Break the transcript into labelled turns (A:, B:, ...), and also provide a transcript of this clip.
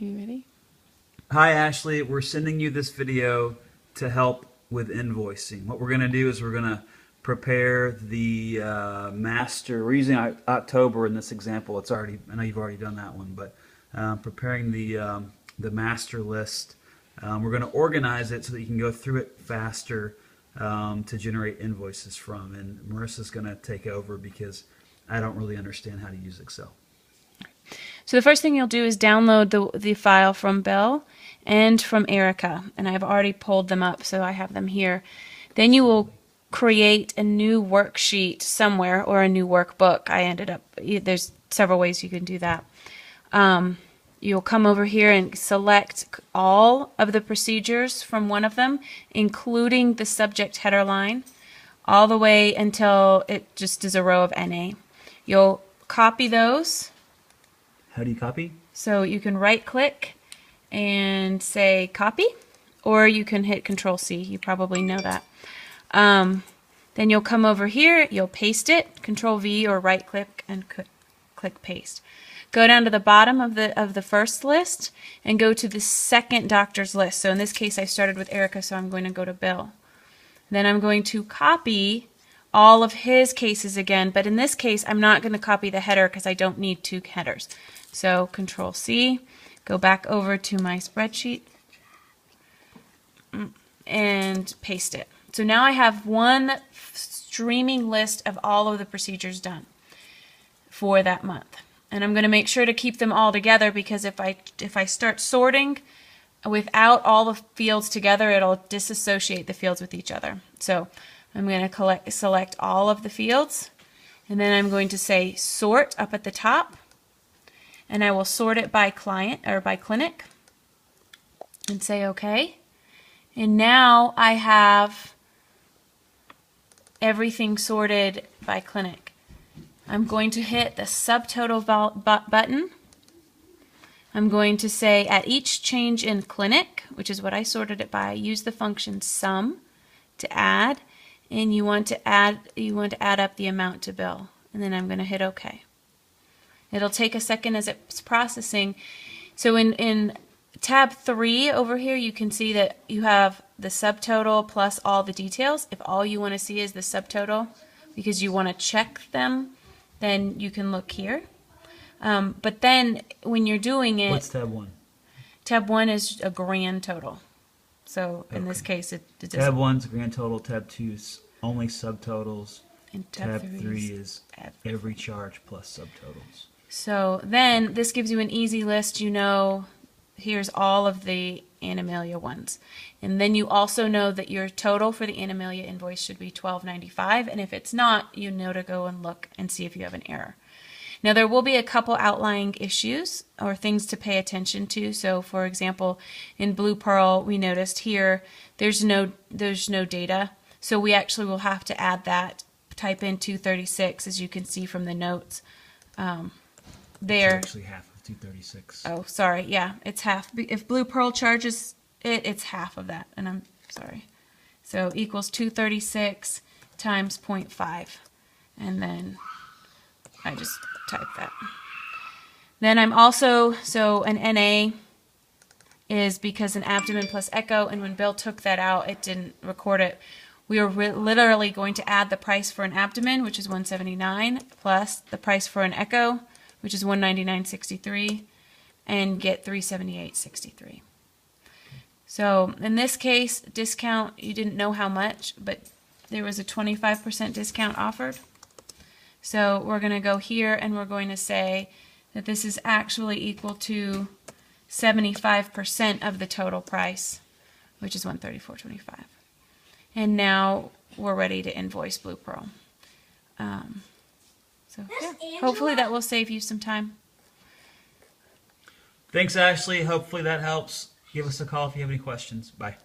A: Are you ready?
B: Hi Ashley, we're sending you this video to help with invoicing. What we're going to do is we're going to prepare the master. We're using October in this example. It's already, I know you've already done that one, but preparing the master list. We're going to organize it so that you can go through it faster to generate invoices from. And Marissa's going to take over because I don't really understand how to use Excel.
A: So the first thing you'll do is download the file from Bill and from Erica, and I've already pulled them up, so I have them here. Then you will create a new worksheet somewhere or a new workbook. There's several ways you can do that. You'll come over here and select all of the procedures from one of them, including the subject header line, all the way until it just is a row of NA. You'll copy those.
B: How do you copy?
A: So you can right click and say copy, or you can hit Control C. You probably know that. Then you'll come over here, you'll paste it, Control V or right click and click paste. Go down to the bottom of the first list and go to the second doctor's list. So in this case I started with Erica, so I'm going to go to Bill. Then I'm going to copy all of his cases again, but in this case I'm not going to copy the header because I don't need two headers. So Control C, go back over to my spreadsheet and paste it. So now I have one streaming list of all of the procedures done for that month. And I'm going to make sure to keep them all together because if I start sorting without all the fields together, it'll disassociate the fields with each other. So I'm going to select all of the fields, and then I'm going to say sort up at the top, and I will sort it by client or by clinic and say OK. And now I have everything sorted by clinic. I'm going to hit the subtotal button. I'm going to say at each change in clinic, which is what I sorted it by, use the function sum to add, and you want to add up the amount to Bill. And then I'm going to hit OK. It'll take a second as it's processing. So in tab 3 over here, you can see that you have the subtotal plus all the details. If all you want to see is the subtotal because you want to check them, then you can look here. But then when you're doing it...
B: What's tab 1?
A: Tab 1 is a grand total. So in this case, it doesn't...
B: Tab 1 is grand total, tab 2 is only subtotals,
A: and
B: tab 3 is every charge plus subtotals.
A: So then this gives you an easy list. You know, here's all of the Animalia ones. And then you also know that your total for the Animalia invoice should be $12.95, and if it's not, you know to go and look and see if you have an error. Now there will be a couple outlying issues or things to pay attention to. So for example, in Blue Pearl, we noticed here there's no data. So we actually will have to add that. Type in 236, as you can see from the notes. There.
B: It's actually half of 236.
A: Oh, sorry. Yeah, it's half. If Blue Pearl charges it, it's half of that. And I'm sorry. So equals 236 times 0.5. And then I just type that. Then I'm also, so an NA is because an abdomen plus echo, and when Bill took that out, it didn't record it. We are literally going to add the price for an abdomen, which is $179, plus the price for an echo, which is $199.63, and get $378.63. So in this case, discount, you didn't know how much, but there was a 25% discount offered. So we're going to go here and we're going to say that this is actually equal to 75% of the total price, which is $134.25. And now we're ready to invoice Blue Pearl. So yeah, hopefully that will save you some time.
B: Thanks, Ashley. Hopefully that helps. Give us a call if you have any questions. Bye.